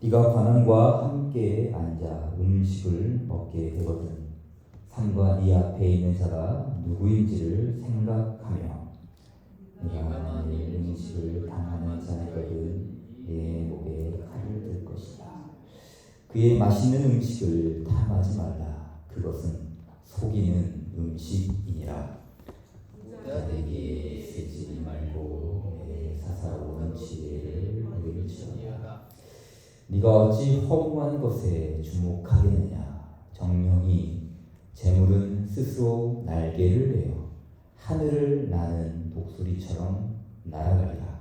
네가 관원과 함께 앉아 음식을 먹게 되거든 상과 네 앞에 있는 자가 누구인지를 생각하며 네가 내 음식을 당하는 자이거든 내 목에 칼을 들 것이다. 그의 맛있는 음식을 탐하지 말라. 그것은 속이는 음식이니라. 내게 쓰지 말고 내 사사로운 지혜를 누릴지어다. 네가 어찌 허무한 것에 주목하겠느냐. 정령이 재물은 스스로 날개를 내어 하늘을 나는 독수리처럼 날아가리라.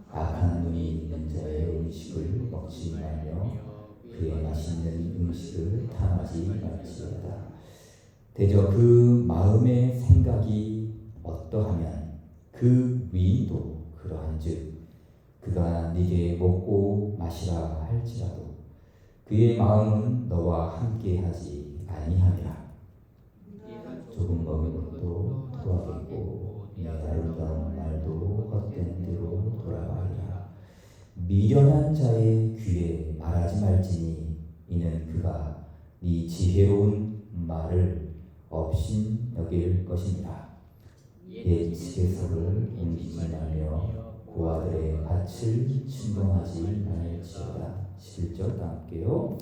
악한 눈이 있는 자의 음식을 먹지 말며 그의 맛있는 음식을 탐하지 말지어다. 대저 그 마음의 생각이 어떠하면 그 위인도 그러한즉 그가 네게 먹고 마시라 할지라도 그의 마음은 너와 함께하지 아니하리라. 조금 먹은 것도 토하겠고 네 아름다운 말도 헛된 대로 돌아가리라. 미련한 자의 귀에 말하지 말지니 이는 그가 네 지혜로운 말을 업신 여길 것이니라. 옛 채소를 옮기지 말며 고아들의 밭을 침범하지 말지어다. 11절 함께요.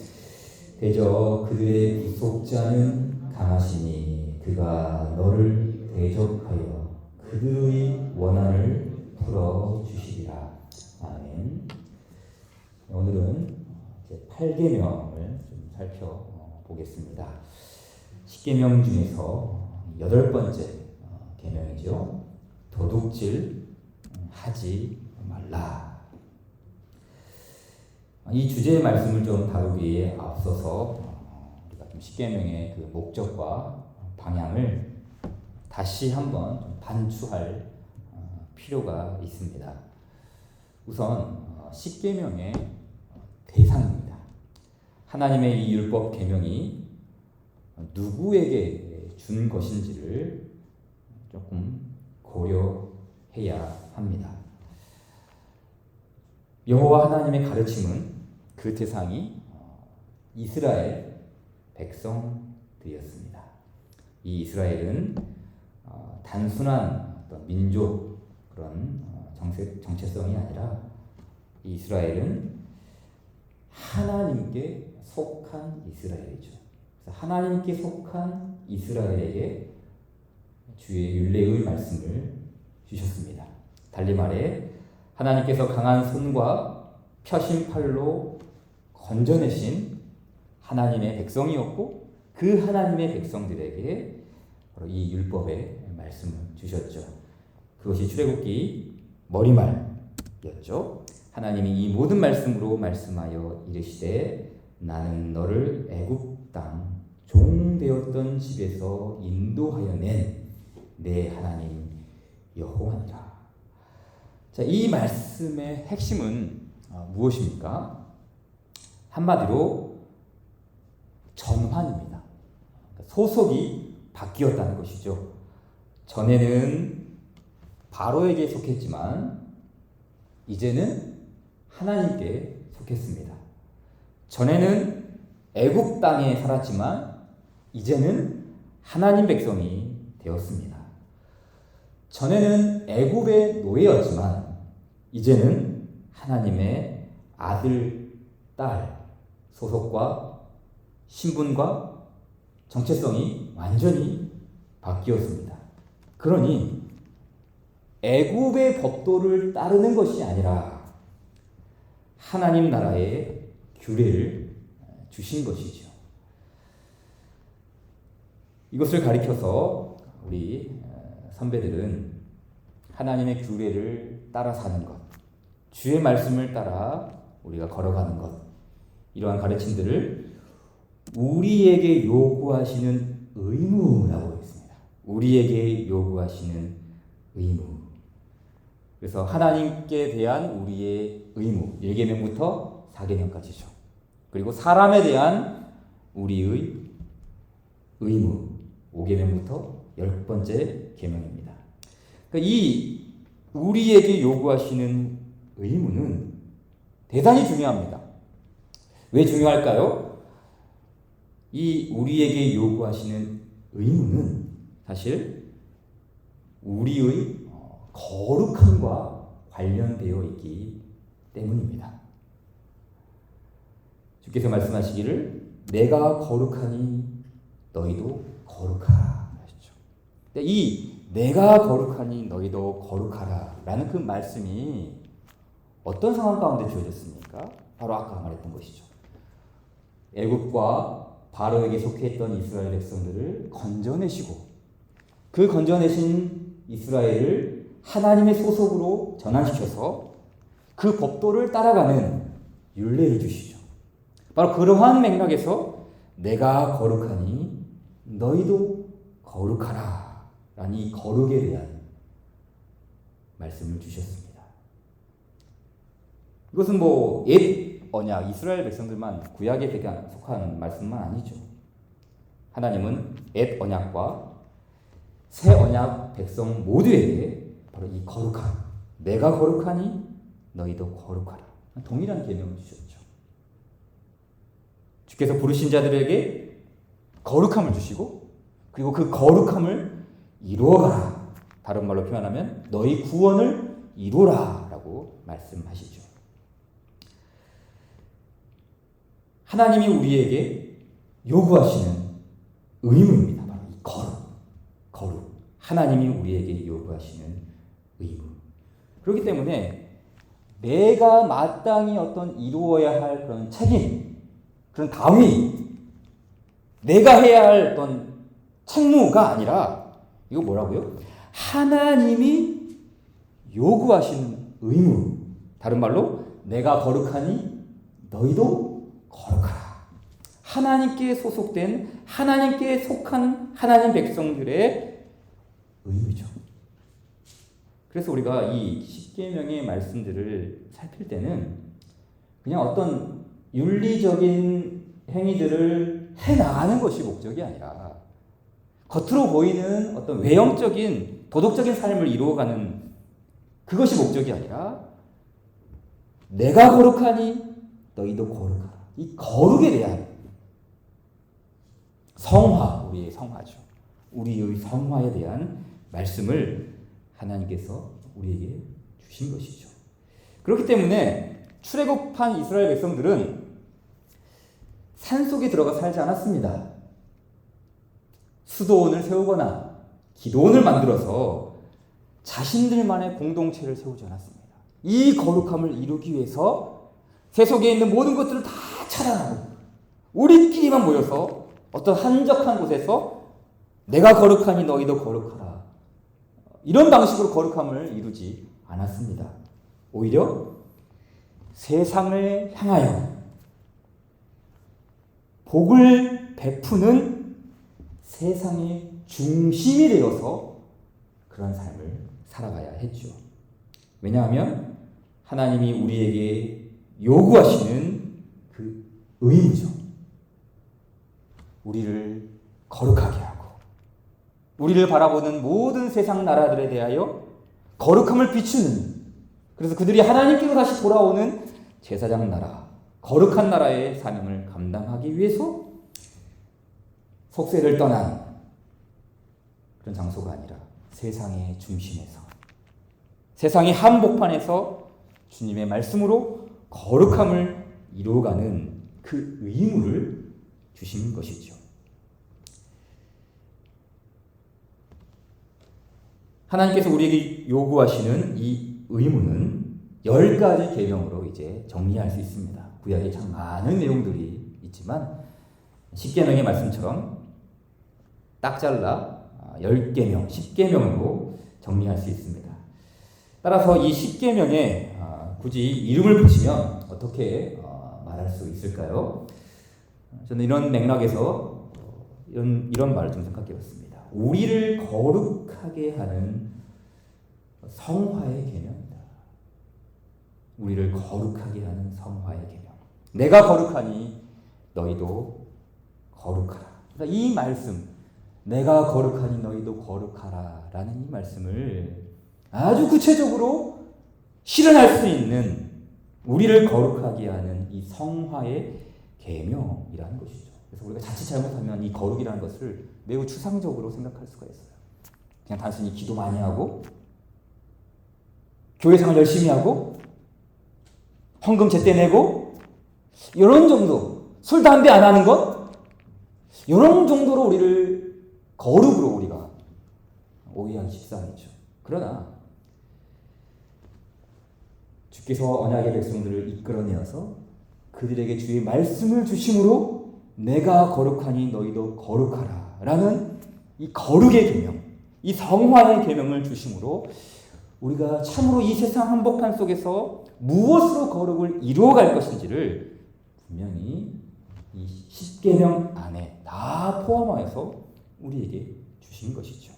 대저 그들의 구속자는 강하시니 그가 너를 대적하여 그들의 원한을 풀어주시리라. 아멘. 오늘은 이제 8계명을 좀 살펴보겠습니다. 10계명 중에서 8번째 계명이죠. 도둑질 하지 말라. 이 주제의 말씀을 좀 다루기에 앞서서 우리가 좀 10계명의 그 목적과 방향을 다시 한번 좀 반추할 필요가 있습니다. 우선 10계명의 대상입니다. 하나님의 이 율법 계명이 누구에게 준 것인지를 조금 고려해야 합니다. 여호와 하나님의 가르침은 그 대상이 이스라엘 백성들이었습니다. 이 이스라엘은 단순한 어떤 민족 그런 정체성이 아니라 이 이스라엘은 하나님께 속한 이스라엘이죠. 그래서 하나님께 속한 이스라엘에게 주의 율례의 말씀을 주셨습니다. 달리 말해 하나님께서 강한 손과 펴신 팔로 건져내신 하나님의 백성이었고 그 하나님의 백성들에게 바로 이 율법의 말씀을 주셨죠. 그것이 출애굽기 머리말이었죠. 하나님이 이 모든 말씀으로 말씀하여 이르시되 나는 너를 애굽 땅 종되었던 집에서 인도하여 낸 내 하나님 여호와니라. 자, 이 말씀의 핵심은 무엇입니까? 한마디로 전환입니다. 소속이 바뀌었다는 것이죠. 전에는 바로에게 속했지만 이제는 하나님께 속했습니다. 전에는 애굽 땅에 살았지만 이제는 하나님 백성이 되었습니다. 전에는 애굽의 노예였지만 이제는 하나님의 아들, 딸, 소속과 신분과 정체성이 완전히 바뀌었습니다. 그러니 애굽의 법도를 따르는 것이 아니라 하나님 나라의 규례를 주신 것이죠. 이것을 가리켜서 우리 선배들은 하나님의 규례를 따라 사는 것, 주의 말씀을 따라 우리가 걸어가는 것, 이러한 가르침들을 우리에게 요구하시는 의무라고 했습니다. 우리에게 요구하시는 의무. 그래서 하나님께 대한 우리의 의무, 1계명부터 4계명까지죠. 그리고 사람에 대한 우리의 의무, 5계명부터 10번째 계명입니다. 그러니까 이 우리에게 요구하시는 의무는 대단히 중요합니다. 왜 중요할까요? 이 우리에게 요구하시는 의무는 사실 우리의 거룩함과 관련되어 있기 때문입니다. 주께서 말씀하시기를 내가 거룩하니 너희도 거룩하라 하셨죠. 이 내가 거룩하니 너희도 거룩하라 라는 그 말씀이 어떤 상황 가운데 주어졌습니까? 바로 아까 말했던 것이죠. 애굽과 바로에게 속해있던 이스라엘 백성들을 건져내시고 그 건져내신 이스라엘을 하나님의 소속으로 전환시켜서 그 법도를 따라가는 율례를 주시죠. 바로 그러한 맥락에서 내가 거룩하니 너희도 거룩하라 라는 이 거룩에 대한 말씀을 주셨습니다. 이것은 옛 언약, 이스라엘 백성들만 구약에 속한 말씀만 아니죠. 하나님은 옛 언약과 새 언약 백성 모두에게 바로 이 거룩함, 내가 거룩하니 너희도 거룩하라. 동일한 계명을 주셨죠. 주께서 부르신 자들에게 거룩함을 주시고 그리고 그 거룩함을 이루어가라. 다른 말로 표현하면 너희 구원을 이루라 라고 말씀하시죠. 하나님이 우리에게 요구하시는 의무입니다. 바로 이 거룩. 하나님이 우리에게 요구하시는 의무. 그렇기 때문에 내가 마땅히 어떤 이루어야 할 그런 책임, 그런 다위, 내가 해야 할 어떤 책무가 아니라 이거 뭐라고요? 하나님이 요구하시는 의무. 다른 말로 내가 거룩하니 너희도 거룩하라. 하나님께 소속된 하나님께 속한 하나님 백성들의 의무죠. 그래서 우리가 이 십계명의 말씀들을 살필 때는 그냥 어떤 윤리적인 행위들을 해나가는 것이 목적이 아니라 겉으로 보이는 어떤 외형적인 도덕적인 삶을 이루어가는 그것이 목적이 아니라 내가 거룩하니 너희도 거룩하라. 이 거룩에 대한 성화, 우리의 성화죠. 우리의 성화에 대한 말씀을 하나님께서 우리에게 주신 것이죠. 그렇기 때문에 출애굽한 이스라엘 백성들은 산속에 들어가 살지 않았습니다. 수도원을 세우거나 기도원을 만들어서 자신들만의 공동체를 세우지 않았습니다. 이 거룩함을 이루기 위해서 세속에 있는 모든 것들을 다 차단하고 우리끼리만 모여서 어떤 한적한 곳에서 내가 거룩하니 너희도 거룩하라. 이런 방식으로 거룩함을 이루지 않았습니다. 오히려 세상을 향하여 복을 베푸는 세상의 중심이 되어서 그런 삶을 살아가야 했죠. 왜냐하면 하나님이 우리에게 요구하시는 그 의무죠. 우리를 거룩하게 하고 우리를 바라보는 모든 세상 나라들에 대하여 거룩함을 비추는, 그래서 그들이 하나님께로 다시 돌아오는 제사장 나라, 거룩한 나라의 사명을 감당하기 위해서 속세를 떠난 그런 장소가 아니라 세상의 중심에서, 세상의 한복판에서 주님의 말씀으로 거룩함을 이루어가는 그 의무를 주신 것이죠. 하나님께서 우리에게 요구하시는 이 의무는 10가지 계명으로 이제 정리할 수 있습니다. 구약에 참 많은 내용들이 있지만 10계명의 말씀처럼 딱 잘라 10계명, 10계명으로 정리할 수 있습니다. 따라서 이 10계명에 굳이 이름을 붙이면 어떻게 말할 수 있을까요? 저는 이런 맥락에서 이런 말을 좀 생각해 봤습니다. 우리를 거룩하게 하는 성화의 계명이다. 우리를 거룩하게 하는 성화의 계명. 내가 거룩하니 너희도 거룩하라. 그러니까 이 말씀, 내가 거룩하니 너희도 거룩하라 라는 이 말씀을 아주 구체적으로 실현할 수 있는 우리를 거룩하게 하는 이 성화의 계명이라는 것이죠. 그래서 우리가 자칫 잘못하면 이 거룩이라는 것을 매우 추상적으로 생각할 수가 있어요. 그냥 단순히 기도 많이 하고 교회 생활 열심히 하고 헌금 제때 내고 이런 정도, 술 담배 안 하는 것 이런 정도로 우리를 거룩으로 우리가 오해하기 십상이죠. 그러나 주께서 언약의 백성들을 이끌어내어서 그들에게 주의 말씀을 주심으로 내가 거룩하니 너희도 거룩하라 라는 이 거룩의 계명, 이 성화의 계명을 주심으로 우리가 참으로 이 세상 한복판 속에서 무엇으로 거룩을 이루어갈 것인지를 분명히 이 십계명 안에 다 포함하여서 우리에게 주신 것이죠.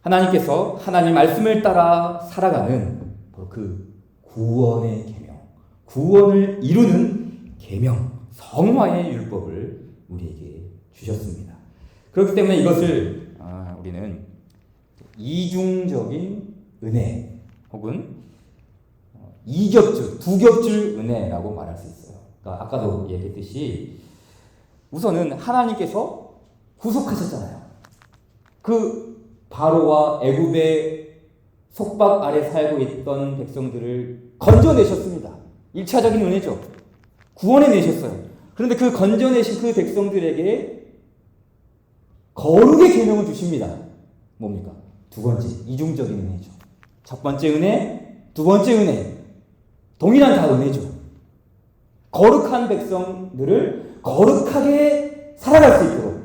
하나님께서 하나님 말씀을 따라 살아가는 그 구원의 계명, 구원을 이루는 계명, 성화의 율법을 우리에게 주셨습니다. 그렇기 때문에 이것을 우리는 이중적인 은혜 혹은 이겹줄, 두겹줄 은혜라고 말할 수 있어요. 그러니까 아까도 얘기했듯이 우선은 하나님께서 구속하셨잖아요. 그 바로와 애굽의 속박 아래 살고 있던 백성들을 건져내셨습니다. 1차적인 은혜죠. 구원해내셨어요. 그런데 그 건져내신 그 백성들에게 거룩의 계명을 주십니다. 뭡니까? 두 번째, 이중적인 은혜죠. 첫 번째 은혜, 두 번째 은혜. 동일한 다 은혜죠. 거룩한 백성들을 거룩하게 살아갈 수 있도록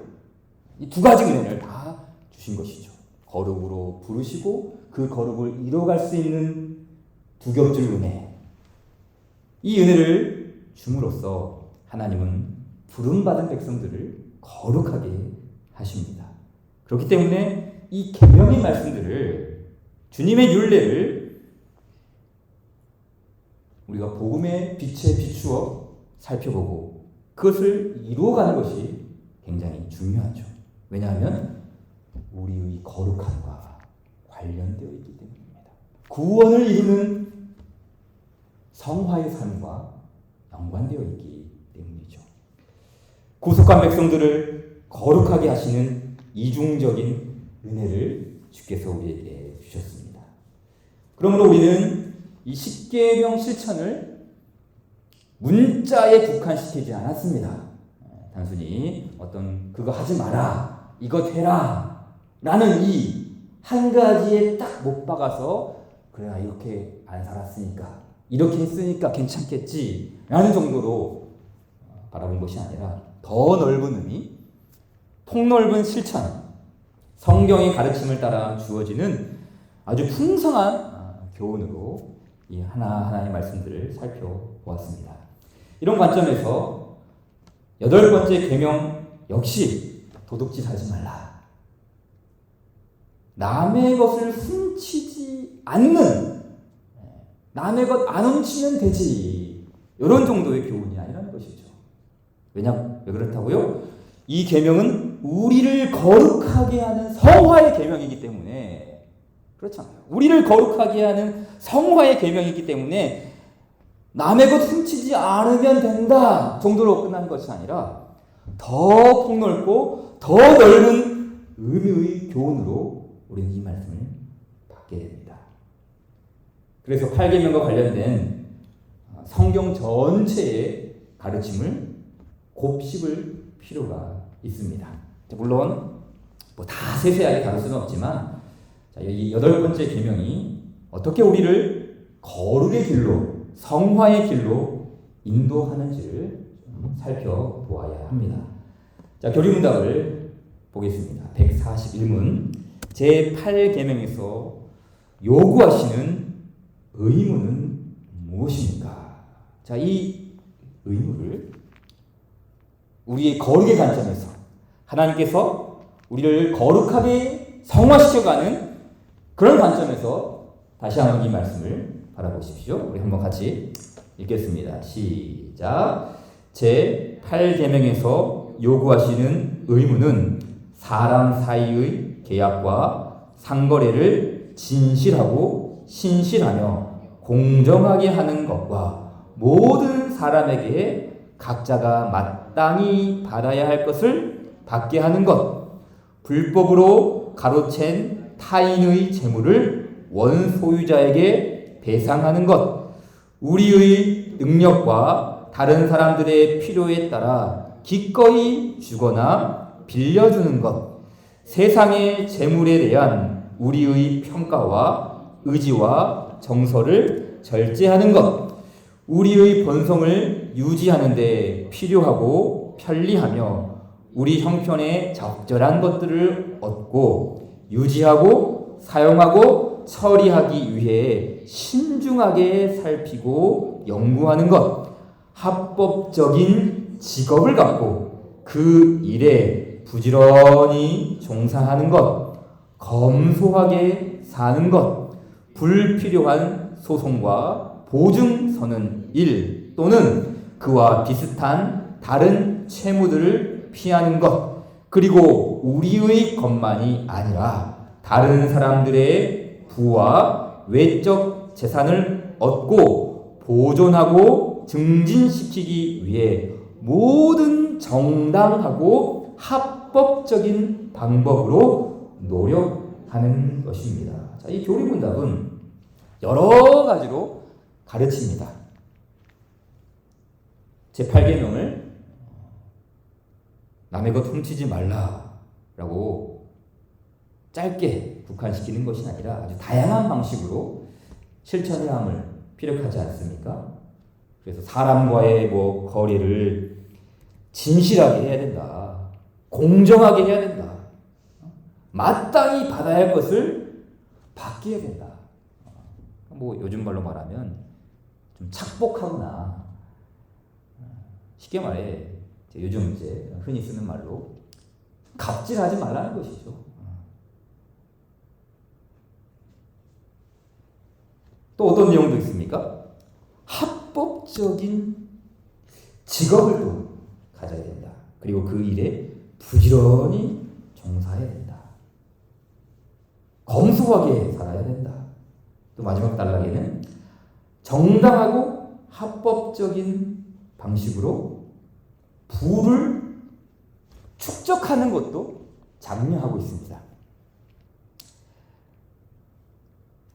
이 두 가지 은혜를 다 주신 것이죠. 거룩으로 부르시고 그 거룩을 이뤄갈 수 있는 두 겹줄 은혜. 이 은혜를 줌으로써 하나님은 부름받은 백성들을 거룩하게 하십니다. 그렇기 때문에 이 계명의 말씀들을, 주님의 율례를 우리가 복음의 빛에 비추어 살펴보고 그것을 이루어가는 것이 굉장히 중요하죠. 왜냐하면 우리의 거룩함과 관련되어 있기 때문입니다. 구원을 이루는 성화의 삶과 연관되어 있기 때문이죠. 구속한 백성들을 거룩하게 하시는 이중적인 은혜를 주께서 우리에게 주셨습니다. 그러므로 우리는 이 십계명 실천을 문자에 국한시키지 않았습니다. 단순히 어떤 그거 하지 마라, 이거 해라 라는 이 한 가지에 딱 못 박아서 그래 이렇게 안 살았으니까 이렇게 했으니까 괜찮겠지 라는 정도로 바라본 것이 아니라 더 넓은 의미, 폭넓은 실천, 성경의 가르침을 따라 주어지는 아주 풍성한 교훈으로 이 하나하나의 말씀들을 살펴보았습니다. 이런 관점에서 8번째 계명 역시 도둑질 하지 말라. 남의 것을 훔치지 않는, 남의 것 안 훔치면 되지. 이런 정도의 교훈이 아니라는 것이죠. 왜 그렇다고요? 이 계명은 우리를 거룩하게 하는 성화의 계명이기 때문에, 그렇잖아요. 우리를 거룩하게 하는 성화의 계명이기 때문에 남의 것 훔치지 않으면 된다 정도로 끝나는 것이 아니라 더 폭넓고 더 넓은 의미의 교훈으로 우리는 이 말씀을 받게 됩니다. 그래서 8계명과 관련된 성경 전체의 가르침을 곱씹을 필요가 있습니다. 물론 다 세세하게 다룰 수는 없지만 이 8번째 계명이 어떻게 우리를 거룩의 길로, 성화의 길로 인도하는지를 살펴보아야 합니다. 자, 교리문답을 보겠습니다. 141문 제8계명에서 요구하시는 의무는 무엇입니까? 자, 이 의무를 우리의 거룩의 관점에서 하나님께서 우리를 거룩하게 성화시켜가는 그런 관점에서 다시 한번 이 말씀을 바라보십시오. 우리 한번 같이 읽겠습니다. 시작. 제8계명에서 요구하시는 의무는 사람 사이의 계약과 상거래를 진실하고 신실하며 공정하게 하는 것과 모든 사람에게 각자가 마땅히 받아야 할 것을 받게 하는 것, 불법으로 가로챈 타인의 재물을 원소유자에게 배상하는 것, 우리의 능력과 다른 사람들의 필요에 따라 기꺼이 주거나 빌려주는 것, 세상의 재물에 대한 우리의 평가와 의지와 정서를 절제하는 것, 우리의 본성을 유지하는 데 필요하고 편리하며 우리 형편에 적절한 것들을 얻고 유지하고 사용하고 처리하기 위해 신중하게 살피고 연구하는 것, 합법적인 직업을 갖고 그 일에 부지런히 종사하는 것, 검소하게 사는 것, 불필요한 소송과 보증 서는 일 또는 그와 비슷한 다른 채무들을 피하는 것, 그리고 우리의 것만이 아니라 다른 사람들의 부와 외적 재산을 얻고 보존하고 증진시키기 위해 모든 정당하고 합법적인 방법으로 노력하는 것입니다. 자, 이 교리문답은 여러 가지로 가르칩니다. 제8계명을 남의 것 훔치지 말라라고 짧게 국한시키는 것이 아니라 아주 다양한 방식으로 실천해야 함을 피력하지 않습니까? 그래서 사람과의 거래를 진실하게 해야 된다. 공정하게 해야 된다. 마땅히 받아야 할 것을 받게 해야 된다. 요즘 말로 말하면 좀 착복하거나 쉽게 말해 요즘 흔히 쓰는 말로 갑질하지 말라는 것이죠. 또 어떤 내용도 있습니까? 합법적인 직업을 또 가져야 된다. 그리고 그 일에 부지런히 종사해야 된다. 검소하게 살아야 된다. 또 마지막 단락에는 정당하고 합법적인 방식으로 부를 축적하는 것도 장려하고 있습니다.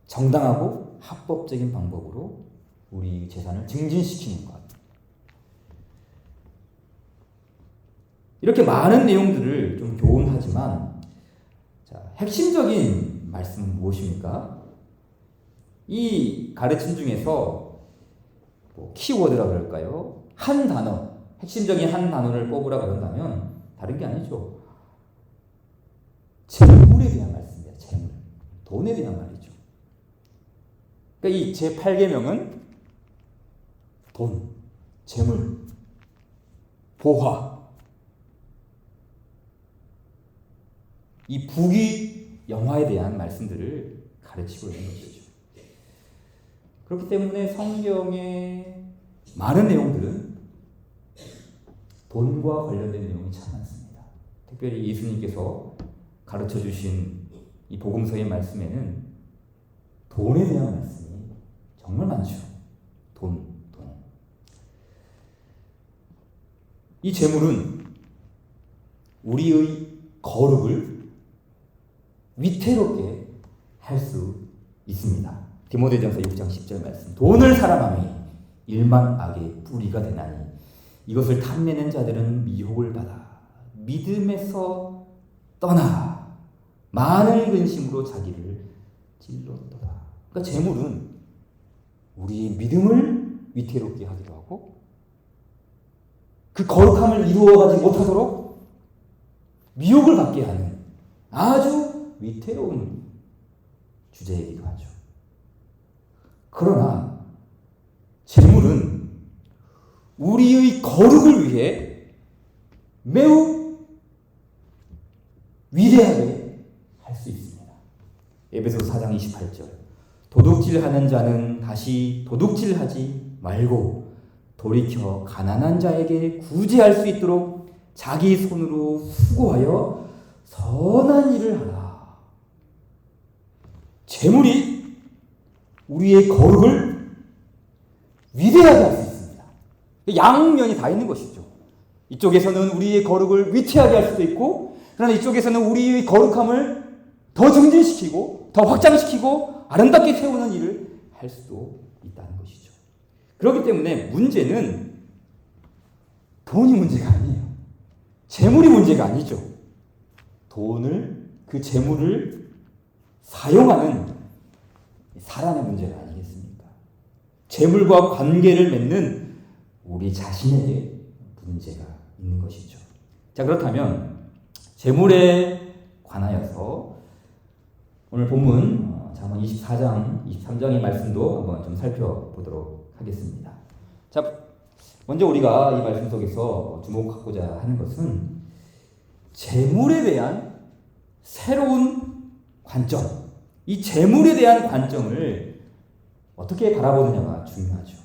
정당하고 합법적인 방법으로 우리 재산을 증진시키는 것. 이렇게 많은 내용들을 좀 교훈하지만 핵심적인 말씀은 무엇입니까? 이 가르침 중에서 키워드라 그럴까요? 한 단어, 핵심적인 한 단어를 뽑으라 그런다면 다른 게 아니죠. 재물에 대한 말씀입니다. 재물. 돈에 대한 말이죠. 그러니까 이 제8계명은 돈, 재물, 보화, 이 부귀 영화에 대한 말씀들을 가르치고 있는 것이죠. 그렇기 때문에 성경의 많은 내용들은 돈과 관련된 내용이 참 많습니다. 특별히 예수님께서 가르쳐 주신 이 복음서의 말씀에는 돈에 대한 말씀이 정말 많죠. 돈. 이 재물은 우리의 거룩을 위태롭게 할 수 있습니다. 디모데전서 6장 10절 말씀. 돈을 사랑하며 일만 악의 뿌리가 되나니 이것을 탐내는 자들은 미혹을 받아 믿음에서 떠나 많은 근심으로 자기를 찔렀도다. 그러니까 재물은 우리의 믿음을 위태롭게 하기도 하고 그 거룩함을 이루어가지 못하도록 미혹을 받게 하는 아주 위태로운 주제이기도 하죠. 그러나 재물은 우리의 거룩을 위해 매우 위대하게 할 수 있습니다. 에베소서 4장 28절. 도둑질하는 자는 다시 도둑질하지 말고 돌이켜 가난한 자에게 구제할 수 있도록 자기 손으로 수고하여 선한 일을 하라. 재물이 우리의 거룩을 위대하게 할 수 있습니다. 양면이 다 있는 것이죠. 이쪽에서는 우리의 거룩을 위태하게 할 수도 있고, 그러나 이쪽에서는 우리의 거룩함을 더 증진시키고 더 확장시키고 아름답게 세우는 일을 할 수도 있다는 것이죠. 그렇기 때문에 문제는 돈이 문제가 아니에요. 재물이 문제가 아니죠. 그 재물을 사용하는 사람의 문제가 아니겠습니까? 재물과 관계를 맺는 우리 자신에게 문제가 있는 것이죠. 자, 그렇다면 재물에 관하여서 오늘 본문 잠언 24장, 23장의 말씀도 한번 좀 살펴보도록 하겠습니다. 자, 먼저 우리가 이 말씀 속에서 주목하고자 하는 것은 재물에 대한 새로운 관점, 이 재물에 대한 관점을 어떻게 바라보느냐가 중요하죠.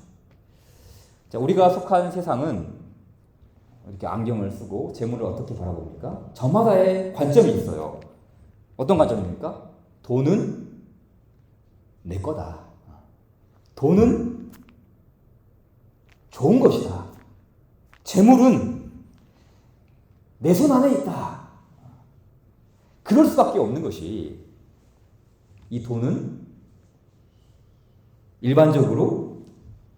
자, 우리가 속한 세상은 이렇게 안경을 쓰고 재물을 어떻게 바라봅니까? 저마다의 관점이 있어요. 어떤 관점입니까? 돈은 내 거다. 돈은 좋은 것이다. 재물은 내 손 안에 있다. 그럴 수밖에 없는 것이, 이 돈은 일반적으로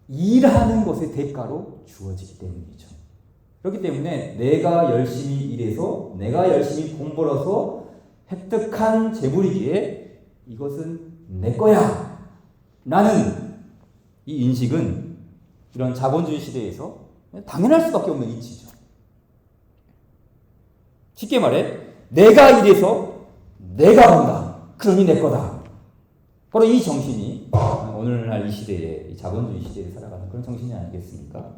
일하는 것의 대가로 주어지기 때문이죠. 그렇기 때문에 내가 열심히 일해서 내가 열심히 돈 벌어서 획득한 재물이기에 이것은 내 거야 라는 이 인식은 이런 자본주의 시대에서 당연할 수밖에 없는 이치죠. 쉽게 말해 내가 일해서 내가 번다. 그러니 내 거다. 바로 이 정신이 오늘날 이 시대에, 이 자본주의 시대에 살아가는 그런 정신이 아니겠습니까?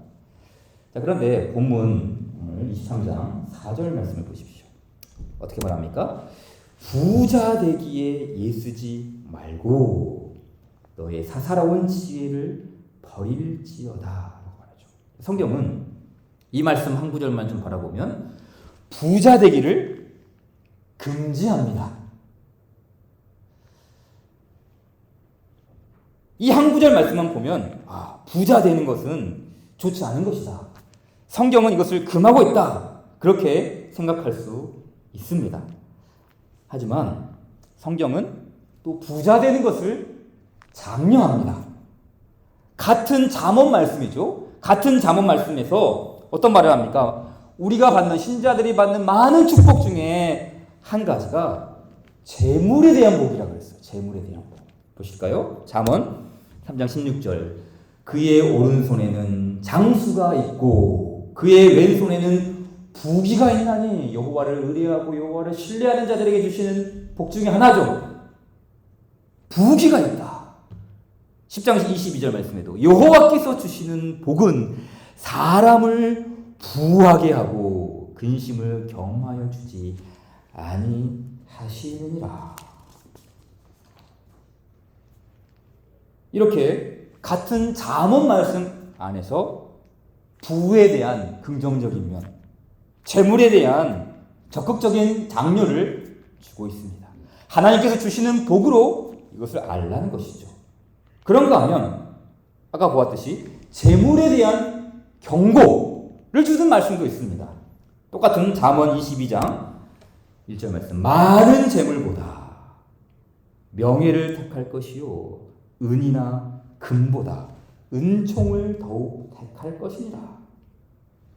자, 그런데 본문 오늘 23장 4절 말씀을 보십시오. 어떻게 말합니까? 부자 되기에 애쓰지 말고 너의 사사로운 지혜를 버릴지어다 라고 말하죠. 성경은 이 말씀 한 구절만 좀 바라보면 부자 되기를 금지합니다. 이 한 구절 말씀만 보면 부자 되는 것은 좋지 않은 것이다. 성경은 이것을 금하고 있다. 그렇게 생각할 수 있습니다. 하지만 성경은 또 부자 되는 것을 장려합니다. 같은 잠언 말씀이죠. 같은 잠언 말씀에서 어떤 말을 합니까? 우리가 받는, 신자들이 받는 많은 축복 중에 한 가지가 재물에 대한 복이라고 그랬어요. 재물에 대한 복. 보실까요? 잠언 3장 16절. 그의 오른손에는 장수가 있고 그의 왼손에는 부귀가 있나니 여호와를 의뢰하고 여호와를 신뢰하는 자들에게 주시는 복 중에 하나죠. 부귀가 있다. 10장 22절 말씀에도 여호와께서 주시는 복은 사람을 부하게 하고 근심을 경하여 주지 아니하시느니라. 이렇게 같은 잠언 말씀 안에서 부에 대한 긍정적인 면, 재물에 대한 적극적인 장려를 주고 있습니다. 하나님께서 주시는 복으로 이것을 알라는 것이죠. 그런가 하면 아까 보았듯이 재물에 대한 경고를 주는 말씀도 있습니다. 똑같은 잠언 22장 1절 말씀. 많은 재물보다 명예를 택할 것이요 은이나 금보다 은총을 더욱 택할 것이니라.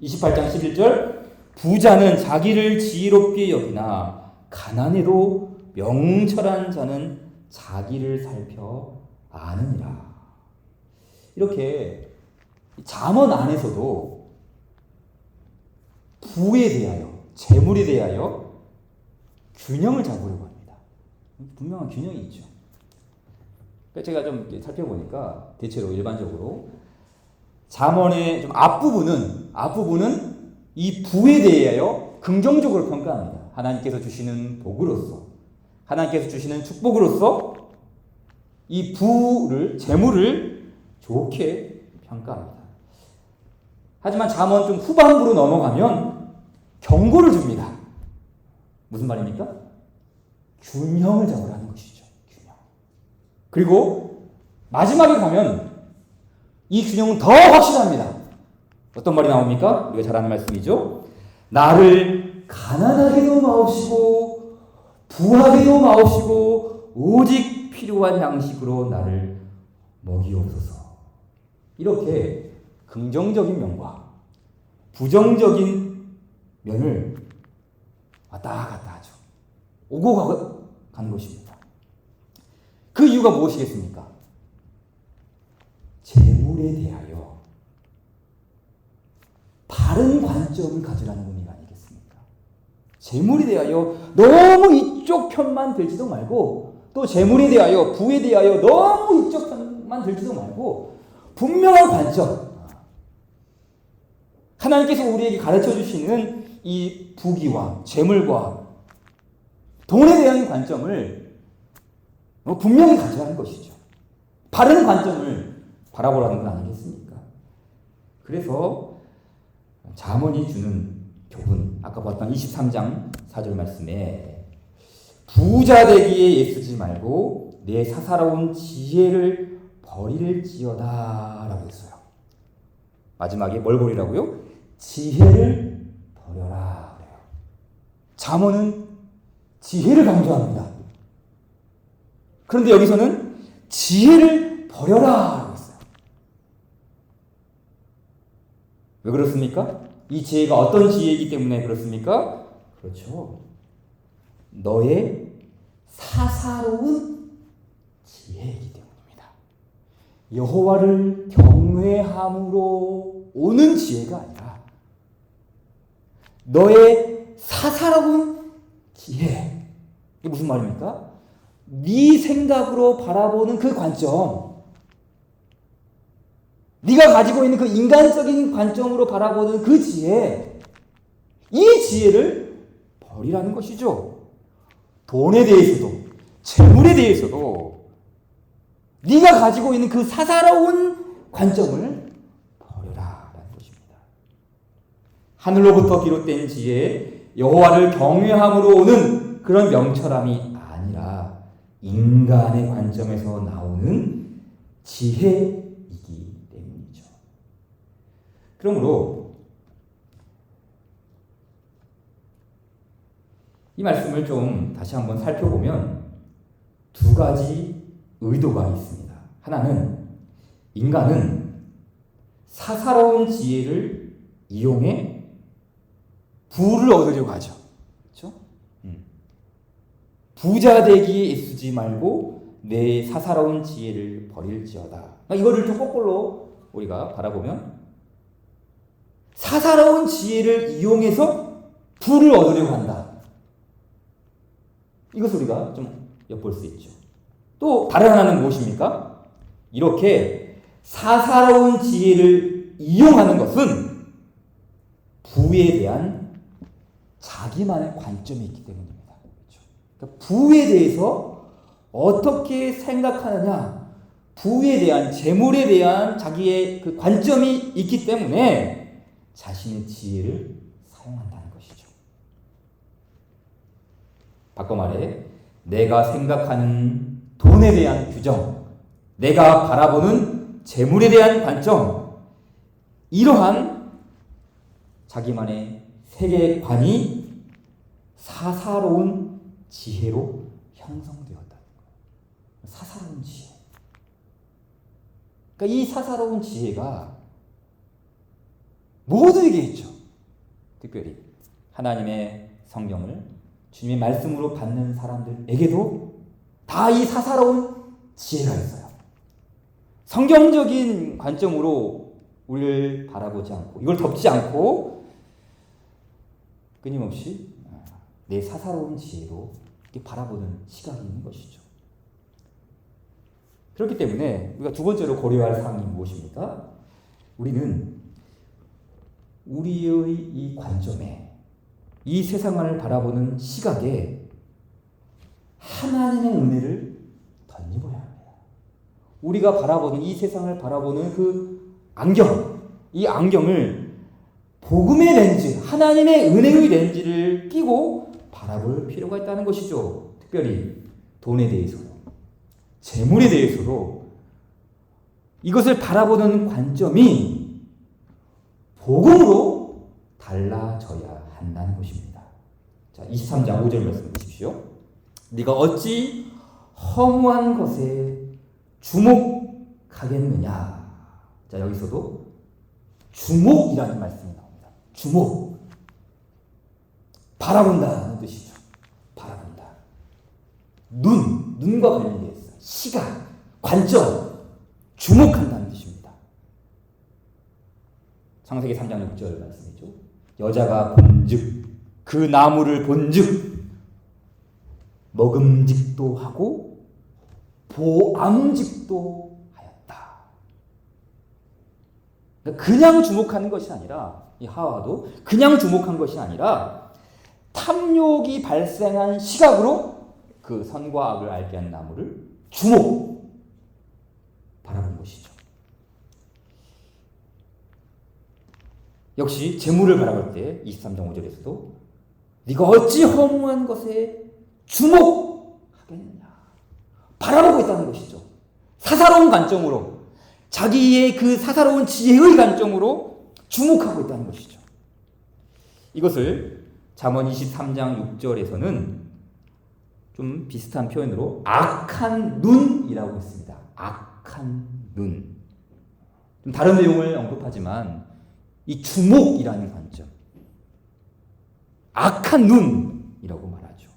28장 11절. 부자는 자기를 지혜롭게 여기나 가난해도 명철한 자는 자기를 살펴 아느니라. 이렇게 잠언 안에서도 부에 대하여, 재물에 대하여 균형을 잡으려고 합니다. 분명한 균형이 있죠. 제가 좀 살펴보니까 대체로 일반적으로 잠언의 좀 앞부분은 이 부에 대하여 긍정적으로 평가합니다. 하나님께서 주시는 복으로서, 하나님께서 주시는 축복으로서 이 부를, 재물을 좋게 평가합니다. 하지만 잠언 좀 후반부로 넘어가면 경고를 줍니다. 무슨 말입니까? 균형을 잡으라는 것이죠. 균형. 그리고 마지막에 가면 이 균형은 더 확실합니다. 어떤 말이 나옵니까? 우리가 잘 아는 말씀이죠. 나를 가난하게도 마옵시고 부하게도 마옵시고 오직 필요한 양식으로 나를 먹이옵소서. 이렇게 긍정적인 면과 부정적인 면을 왔다 갔다 하죠. 오고 가는 것입니다. 그 이유가 무엇이겠습니까? 재물에 대하여 바른 관점을 가지라는 의미가 아니겠습니까? 재물에 대하여 너무 이쪽 편만 들지도 말고, 또 재물에 대하여, 부에 대하여 너무 이쪽 편만 들지도 말고 분명한 관점, 하나님께서 우리에게 가르쳐 주시는 이 부귀와 재물과 돈에 대한 관점을 분명히 가져가는 것이죠. 바른 관점을 바라보라는 건 아니겠습니까? 그래서 잠언이 주는 교훈, 아까 봤던 23장 4절 말씀에 부자 되기에 애쓰지 말고 내 사사로운 지혜를 버릴지어다 라고 했어요. 마지막에 뭘 버리라고요? 지혜를 버려라 그래요. 잠언은 지혜를 강조합니다. 그런데 여기서는 지혜를 버려라 라고 했어요. 왜 그렇습니까? 이 지혜가 어떤 지혜이기 때문에 그렇습니까? 그렇죠. 너의 사사로운 지혜이기 때문입니다. 여호와를 경외함으로 오는 지혜가 아니라 너의 사사로운 지혜. 이게 무슨 말입니까? 네 생각으로 바라보는 그 관점, 네가 가지고 있는 그 인간적인 관점으로 바라보는 그 지혜, 이 지혜를 버리라는 것이죠. 돈에 대해서도 재물에 대해서도 네가 가지고 있는 그 사사로운 관점을 버려라라는 것입니다. 하늘로부터 비롯된 지혜, 여호와를 경외함으로 오는 그런 명철함이 아니라 인간의 관점에서 나오는 지혜이기 때문이죠. 그러므로 이 말씀을 좀 다시 한번 살펴보면 두 가지 의도가 있습니다. 하나는 인간은 사사로운 지혜를 이용해 부를 얻으려고 하죠. 그렇죠? 부자 되기에 애쓰지 말고 내 사사로운 지혜를 버릴지어다. 이거를 좀 거꾸로 우리가 바라보면 사사로운 지혜를 이용해서 부를 얻으려고 한다. 이것을 우리가 좀 엿볼 수 있죠. 또 다른 하나는 무엇입니까? 이렇게 사사로운 지혜를 이용하는 것은 부에 대한 자기만의 관점이 있기 때문입니다. 그렇죠? 그러니까 부에 대해서 어떻게 생각하느냐, 부에 대한, 재물에 대한 자기의 그 관점이 있기 때문에 자신의 지혜를 사용한다는 것이죠. 바꿔 말해, 내가 생각하는 돈에 대한 규정, 내가 바라보는 재물에 대한 관점, 이러한 자기만의 세계관이 사사로운 지혜로 형성되었다는 거예요. 사사로운 지혜. 그러니까 이 사사로운 지혜가 모두에게 있죠. 특별히 하나님의 성경을 주님의 말씀으로 받는 사람들에게도 다 이 사사로운 지혜가 있어요. 성경적인 관점으로 우리를 바라보지 않고, 이걸 덮지 않고 끊임없이 내 사사로운 지혜로 이렇게 바라보는 시각이 있는 것이죠. 그렇기 때문에 우리가 두 번째로 고려할 사항이 무엇입니까? 우리는 우리의 이 관점에, 이 세상을 바라보는 시각에 하나님의 은혜를 덧입어야 합니다. 우리가 바라보는, 이 세상을 바라보는 그 안경, 이 안경을 복음의 렌즈, 하나님의 은혜의 렌즈를 끼고 바라볼 필요가 있다는 것이죠. 특별히 돈에 대해서도, 재물에 대해서도 이것을 바라보는 관점이 복음으로 달라져야 한다는 것입니다. 자, 23장 5절 말씀 보십시오. 네가 어찌 허무한 것에 주목하겠느냐. 자, 여기서도 주목이라는 말씀이 나옵니다. 주목. 바라본다는 뜻이죠. 바라본다. 눈과 관련되어 있어요. 시각, 관점, 주목한다는 뜻입니다. 창세기 3장 6절 말씀이죠. 여자가 본즉 그 나무를 본즉 먹음직도 하고 보암직도 하였다. 그냥 주목하는 것이 아니라, 이 하와도 그냥 주목한 것이 아니라 탐욕이 발생한 시각으로 그 선과 악을 알게 한 나무를 바라본 것이죠. 역시 재물을 바라볼 때 23장 5절에서도 네가 어찌 허무한 것에 주목하겠느냐. 바라보고 있다는 것이죠. 사사로운 관점으로, 자기의 그 사사로운 지혜의 관점으로 주목하고 있다는 것이죠. 이것을 잠언 23장 6절에서는 좀 비슷한 표현으로 악한 눈이라고 했습니다. 악한 눈. 좀 다른 내용을 언급하지만 이 주목이라는 관점, 악한 눈이라고 말하죠.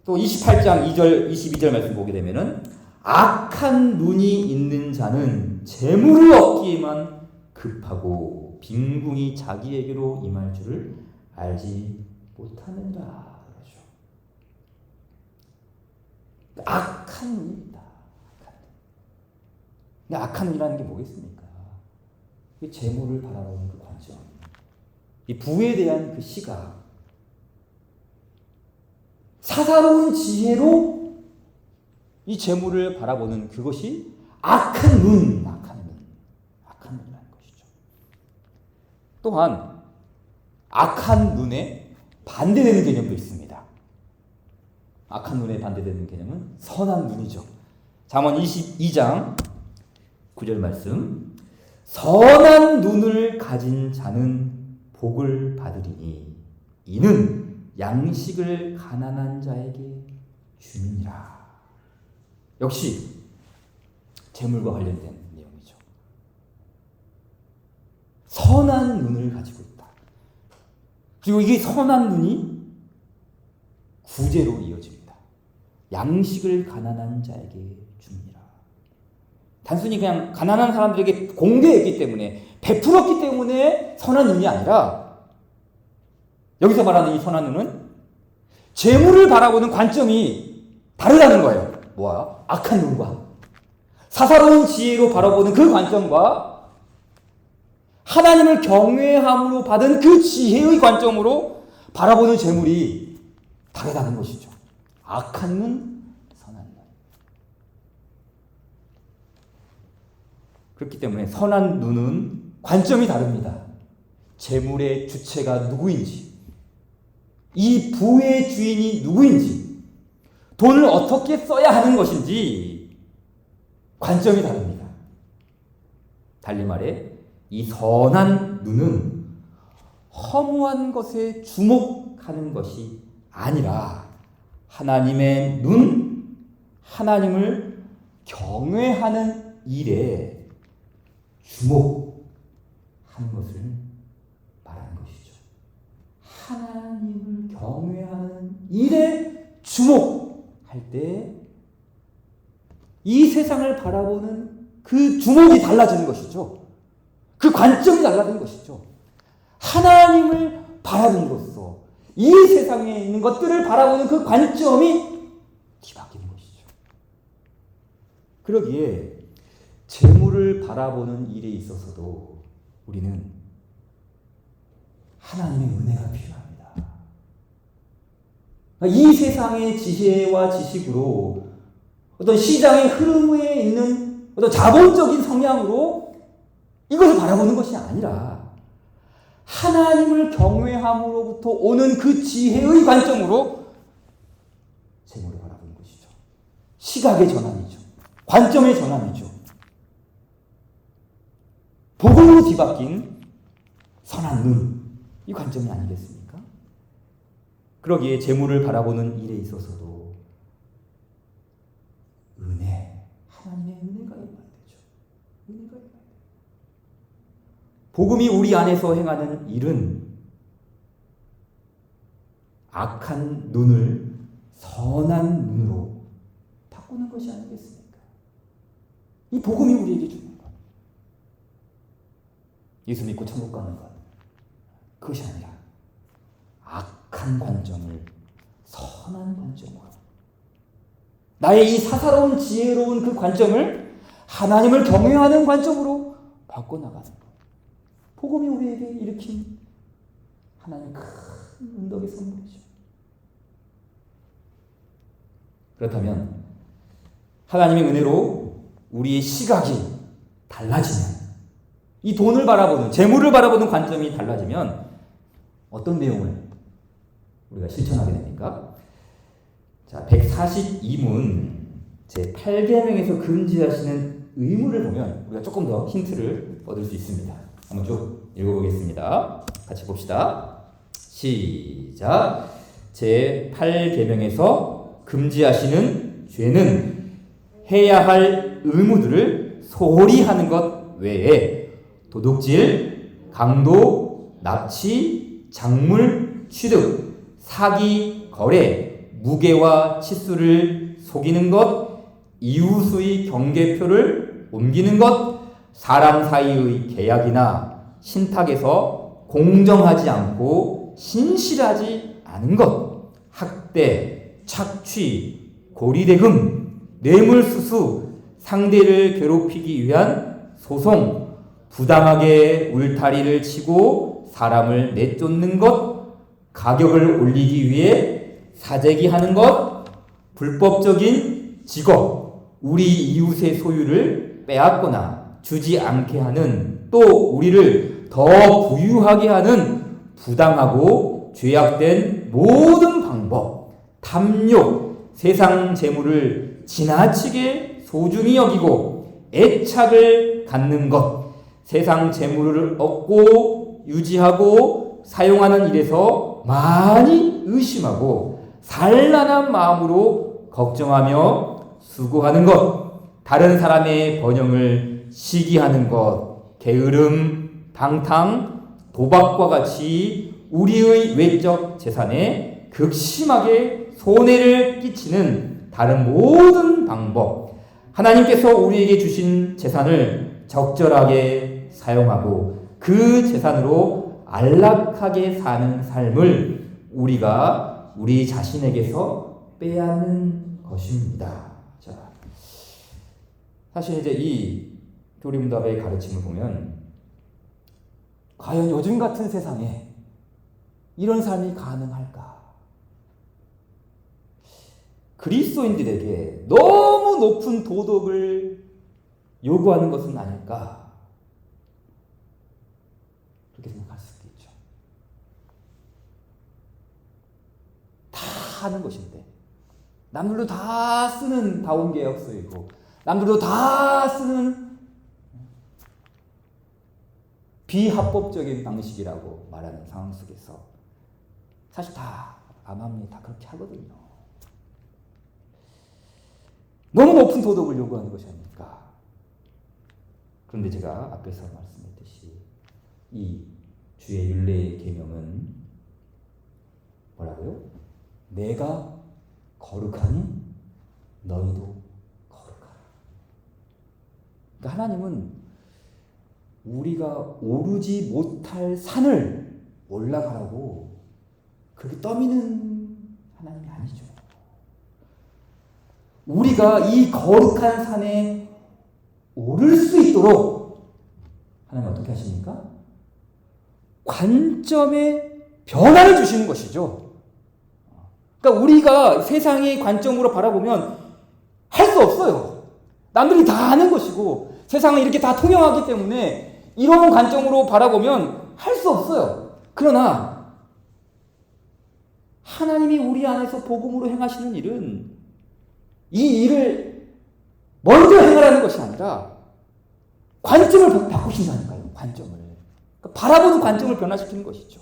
또 28장 2절, 22절 말씀 보게 되면은 악한 눈이 있는 자는 재물을 얻기에만 급하고 빈궁이 자기에게로 임할 줄을 알지 못하는가. 악한 눈이다. 근데 악한 눈이라는 게 뭐겠습니까? 이 재물을 바라보는 그 관점, 이 부에 대한 그 시각, 사사로운 지혜로 이 재물을 바라보는 그것이 악한 눈이라는 것이죠. 또한 악한 눈에 반대되는 개념도 있습니다. 악한 눈에 반대되는 개념은 선한 눈이죠. 잠언 22장 9절 말씀. 선한 눈을 가진 자는 복을 받으리니 이는 양식을 가난한 자에게 줌이라. 역시 재물과 관련된 내용이죠. 선한 눈을 가지고 있다. 그리고 이게 선한 눈이 구제로 이어집니다. 양식을 가난한 자에게 줍니다. 단순히 그냥 가난한 사람들에게 공개했기 때문에, 베풀었기 때문에 선한 눈이 아니라, 여기서 말하는 이 선한 눈은 재물을 바라보는 관점이 다르다는 거예요. 뭐야? 악한 눈과 사사로운 지혜로 바라보는 그 관점과 하나님을 경외함으로 받은 그 지혜의 관점으로 바라보는 재물이 다르다는 것이죠. 악한 눈, 선한 눈. 그렇기 때문에 선한 눈은 관점이 다릅니다. 재물의 주체가 누구인지, 이 부의 주인이 누구인지, 돈을 어떻게 써야 하는 것인지 관점이 다릅니다. 달리 말해 이 선한 눈은 허무한 것에 주목하는 것이 아니라 하나님의 눈, 하나님을 경외하는 일에 주목하는 것을 말하는 것이죠. 하나님을 경외하는 일에 주목할 때 이 세상을 바라보는 그 주목이 달라지는 것이죠. 그 관점이 달라지는 것이죠. 하나님을 바라봄으로써 이 세상에 있는 것들을 바라보는 그 관점이 뒤바뀌는 것이죠. 그러기에 재물을 바라보는 일에 있어서도 우리는 하나님의 은혜가 필요합니다. 이 세상의 지혜와 지식으로, 어떤 시장의 흐름에 있는 어떤 자본적인 성향으로 이것을 바라보는 것이 아니라 하나님을 경외함으로부터 오는 그 지혜의 관점으로 재물을 바라보는 것이죠. 시각의 전환이죠. 관점의 전환이죠. 복음을 매우 뒤바뀐 선한 눈, 이 관점이 아니겠습니까? 그러기에 재물을 바라보는 일에 있어서도 은혜, 하나님의 은혜가 임해야 되죠. 은혜가 임해야 돼요. 복음이 우리 안에서 행하는 일은 악한 눈을 선한 눈으로 바꾸는 것이 아니겠습니까? 이 복음이 우리에게 주는 것, 예수 믿고 천국 가는 것, 그것이 아니라 악한 관점을 선한 관점으로, 나의 이 사사로운 지혜로운 그 관점을 하나님을 경외하는 관점으로 바꿔나가는 것, 복음이 우리에게 일으킨 하나님의 큰 은덕의 선물이죠. 그렇다면 하나님의 은혜로 우리의 시각이 달라지면, 이 돈을 바라보는, 재물을 바라보는 관점이 달라지면 어떤 내용을 우리가 실천하게 됩니까? 자, 142문 제8계명에서 금지하시는 의무를 보면 우리가 조금 더 힌트를 얻을 수 있습니다. 한번 쭉 읽어보겠습니다. 같이 봅시다. 시작. 제8계명에서 금지하시는 죄는 해야 할 의무들을 소홀히 하는 것 외에 도둑질, 강도, 납치, 작물, 취득, 사기, 거래, 무게와 치수를 속이는 것, 이웃의 경계표를 옮기는 것, 사람 사이의 계약이나 신탁에서 공정하지 않고 신실하지 않은 것, 학대, 착취, 고리대금, 뇌물수수, 상대를 괴롭히기 위한 소송, 부당하게 울타리를 치고 사람을 내쫓는 것, 가격을 올리기 위해 사재기 하는 것, 불법적인 직업, 우리 이웃의 소유를 빼앗거나 주지 않게 하는, 또 우리를 더 부유하게 하는 부당하고 죄악된 모든 방법, 탐욕, 세상 재물을 지나치게 소중히 여기고 애착을 갖는 것, 세상 재물을 얻고 유지하고 사용하는 일에서 많이 의심하고 산란한 마음으로 걱정하며 수고하는 것, 다른 사람의 번영을 시기하는 것, 게으름, 방탕, 도박과 같이 우리의 외적 재산에 극심하게 손해를 끼치는 다른 모든 방법, 하나님께서 우리에게 주신 재산을 적절하게 사용하고 그 재산으로 안락하게 사는 삶을 우리가 우리 자신에게서 빼앗는 것입니다. 자, 사실 이제 이 교리문답의 가르침을 보면 과연 요즘 같은 세상에 이런 삶이 가능할까? 그리스도인들에게 너무 높은 도덕을 요구하는 것은 아닐까? 그렇게 생각할 수도 있죠. 다 하는 것인데, 남들도 다 쓰는 다운계약서이고, 남들도 다 쓰는 비합법적인 방식이라고 말하는 상황 속에서 사실 다 암암리 다 그렇게 하거든요. 너무 높은 도덕을 요구하는 것이 아닐까. 그런데 제가 앞에서 말씀했듯이 이 주의 율례의 계명은 뭐라고요? 내가 거룩하니 너희도 거룩하라. 그러니까 하나님은 우리가 오르지 못할 산을 올라가라고 그렇게 떠미는 하나님이 아니죠. 우리가 이 거룩한 산에 오를 수 있도록 하나님 어떻게 하십니까? 관점의 변화를 주시는 것이죠. 그러니까 우리가 세상의 관점으로 바라보면 할 수 없어요. 남들이 다 아는 것이고 세상은 이렇게 다 통용하기 때문에 이런 관점으로 바라보면 할 수 없어요. 그러나 하나님이 우리 안에서 복음으로 행하시는 일은 이 일을 먼저 행하라는 것이 아니라 관점을 바꾸신다니까요. 관점을, 그러니까 바라보는 관점을 변화시키는 것이죠.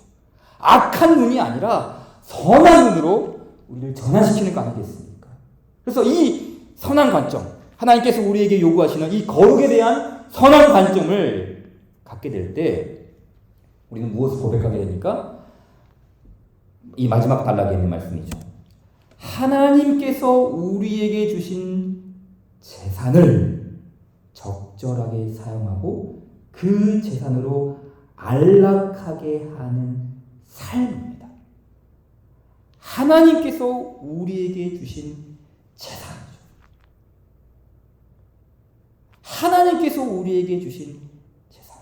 악한 눈이 아니라 선한 눈으로 우리를 전환시키는 거 아니겠습니까? 그래서 이 선한 관점, 하나님께서 우리에게 요구하시는 이 거룩에 대한 선한 관점을 갖게 될 때 우리는 무엇을 고백하게 됩니까? 이 마지막 단락에 있는 말씀이죠. 하나님께서 우리에게 주신 재산을 적절하게 사용하고 그 재산으로 안락하게 하는 삶입니다. 하나님께서 우리에게 주신 재산이죠. 하나님께서 우리에게 주신 재산.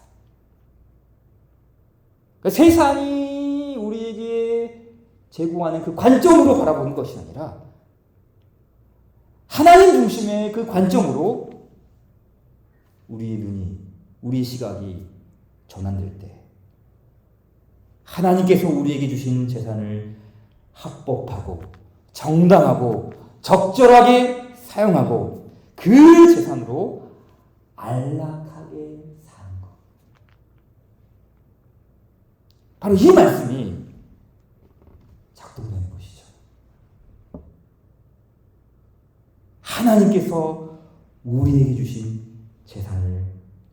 그러니까 세상이 우리에게 제공하는 그 관점으로 바라보는 것이 아니라 하나님 중심의 그 관점으로 우리의 눈이, 우리의 시각이 전환될 때 하나님께서 우리에게 주신 재산을 합법하고 정당하고 적절하게 사용하고 그 재산으로 안락하게 사는 것. 바로 이 말씀이 작동되는 것이죠. 하나님께서 우리에게 주신 재산을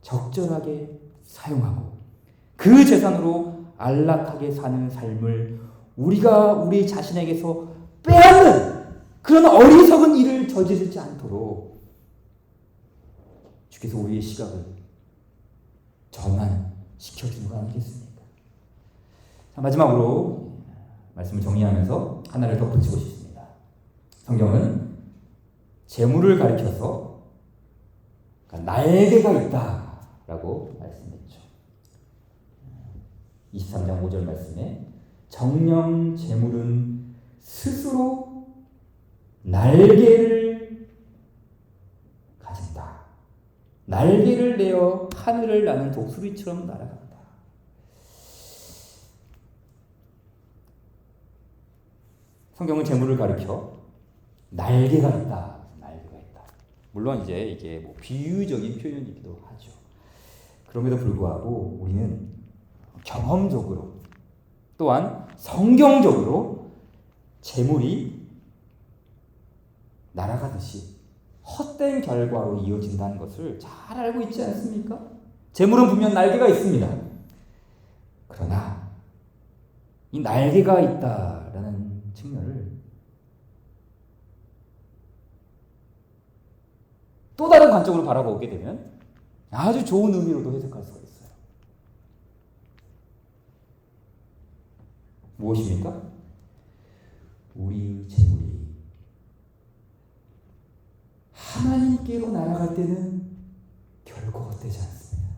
적절하게 사용하고 그 재산으로 안락하게 사는 삶을 우리가 우리 자신에게서 빼앗는 그런 어리석은 일을 저지르지 않도록 주께서 우리의 시각을 전환시켜주는 거 아니겠습니까? 자, 마지막으로 말씀을 정리하면서 하나를 덧붙이고 싶습니다. 성경은 재물을 가리켜서 날개가 있다라고 말씀했죠. 23장 5절 말씀에 정령 재물은 스스로 날개를 가진다. 날개를 내어 하늘을 나는 독수리처럼 날아간다. 성경은 재물을 가리켜 날개가 있다. 날개가 있다. 물론 이제 이게 뭐 비유적인 표현이기도 하죠. 그럼에도 불구하고 우리는 경험적으로 또한 성경적으로 재물이 날아가듯이 헛된 결과로 이어진다는 것을 잘 알고 있지 않습니까? 재물은 분명 날개가 있습니다. 그러나 이 날개가 있다라는 측면을 또 다른 관점으로 바라보게 되면 아주 좋은 의미로도 해석할 수가 있어요. 무엇입니까? 우리 재물이 하나님께로 날아갈 때는 결코 헛되지 않습니다.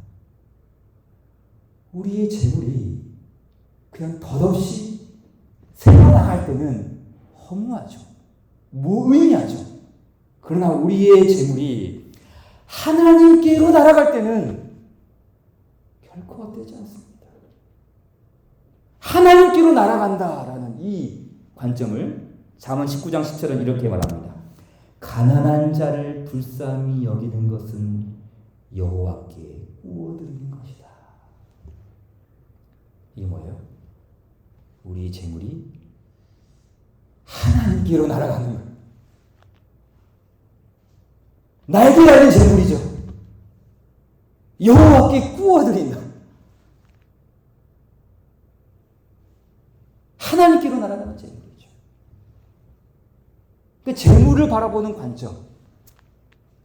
우리의 재물이 그냥 덧없이 새어나갈 때는 허무하죠. 무의미하죠. 그러나 우리의 재물이 하나님께로 날아갈 때는 결코 헛되지 않습니다. 하나님께로 날아간다라는 이 관점을 잠언 19장 10절은 이렇게 말합니다. 가난한 자를 불쌍히 여기는 것은 여호와께 구워드리는 것이다. 이게 뭐예요? 우리 재물이 하나님께로 날아가는 것. 날개 달린 재물이죠. 여호와께 구워드린다. 하나님께로 날아가는 재물이죠. 그 재물을 바라보는 관점,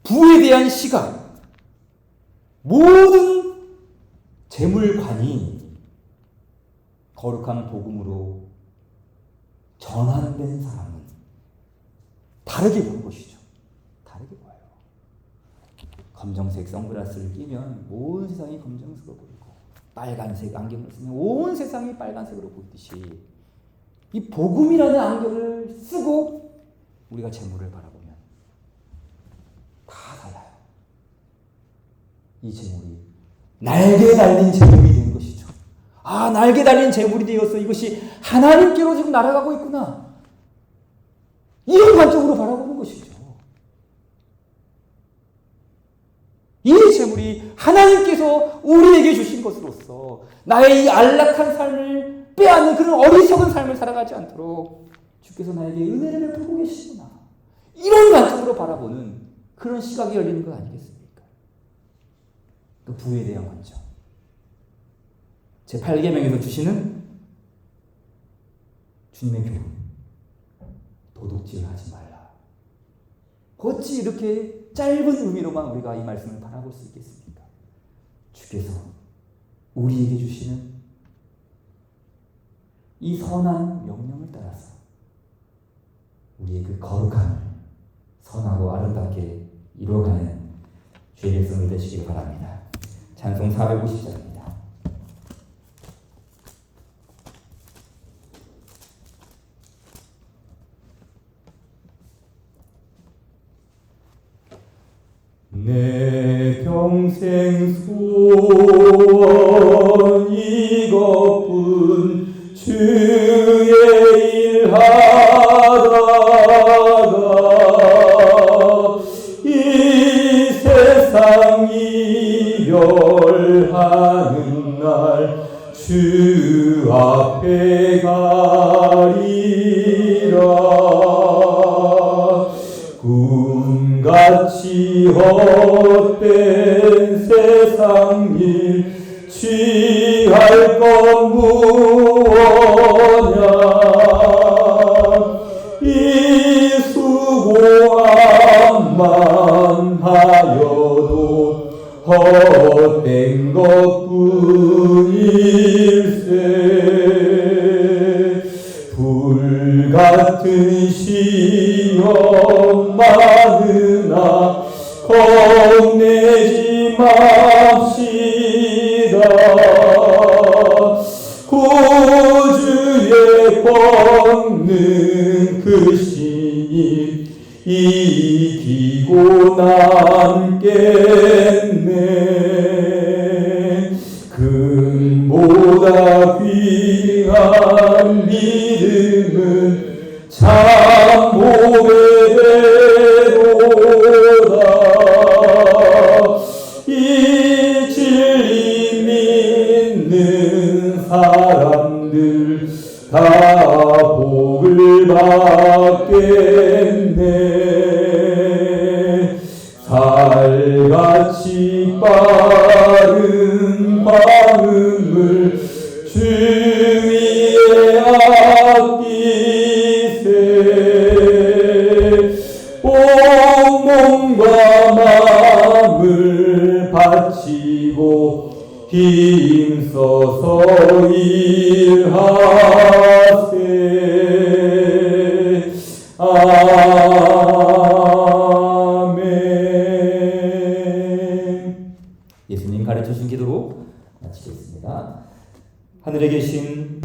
부에 대한 시각, 모든 재물관이 거룩한 복음으로 전환된 사람은 다르게 보는 것이죠. 다르게 봐요. 검정색 선글라스를 끼면 온 세상이 검정색으로 보이고 빨간색 안경을 쓰면 온 세상이 빨간색으로 보이듯이 이 복음이라는 안경을 쓰고 우리가 재물을 바라보면 다 달라요. 이 재물이 날개 달린 재물이 된 것이죠. 아, 날개 달린 재물이 되어서 이것이 하나님께로 지금 날아가고 있구나. 이런 관점으로 바라보는 것이죠. 이 재물이 하나님께서 우리에게 주신 것으로서 나의 이 안락한 삶을 빼앗는 그런 어리석은 삶을 살아가지 않도록 주께서 나에게 은혜를 베푸고 계시구나. 이런 관점으로 바라보는 그런 시각이 열리는 것 아니겠습니까? 그 부에 대한 관점. 제8계명에서 주시는 주님의 교훈. 도둑질을 하지 말라. 어찌 이렇게 짧은 의미로만 우리가 이 말씀을 바라볼 수 있겠습니까? 주께서 우리에게 주시는 이 선한 명령을 따라서 우리의 그 거룩함을 선하고 아름답게 이루어가는 주의 백성이 되시길 바랍니다. 찬송 450장입니다. 내 평생 소원 이것뿐 주의 일 하다가 이 세상 이별하는 날 주 앞에 가리라. 꿈같이 헛된 세상 일 취할 것 무엇냐. 이 수고함만 하여도 헛된 것뿐일세. 불같은 시험 많으나 겁내지 맙시다. 구주의 권능 크시니 이기고 남겠네. 금보다 귀한 믿음은 참 보배되도다. 이 진리 믿는 사람들 다 복을 받겠네. 살같이 빠른 방음을 주 위에 아끼세. 온 몸과 마음을 바치고 힘써서 일하세. 아멘. 예수님 가르쳐주신 기도로 마치겠습니다. 하늘에 계신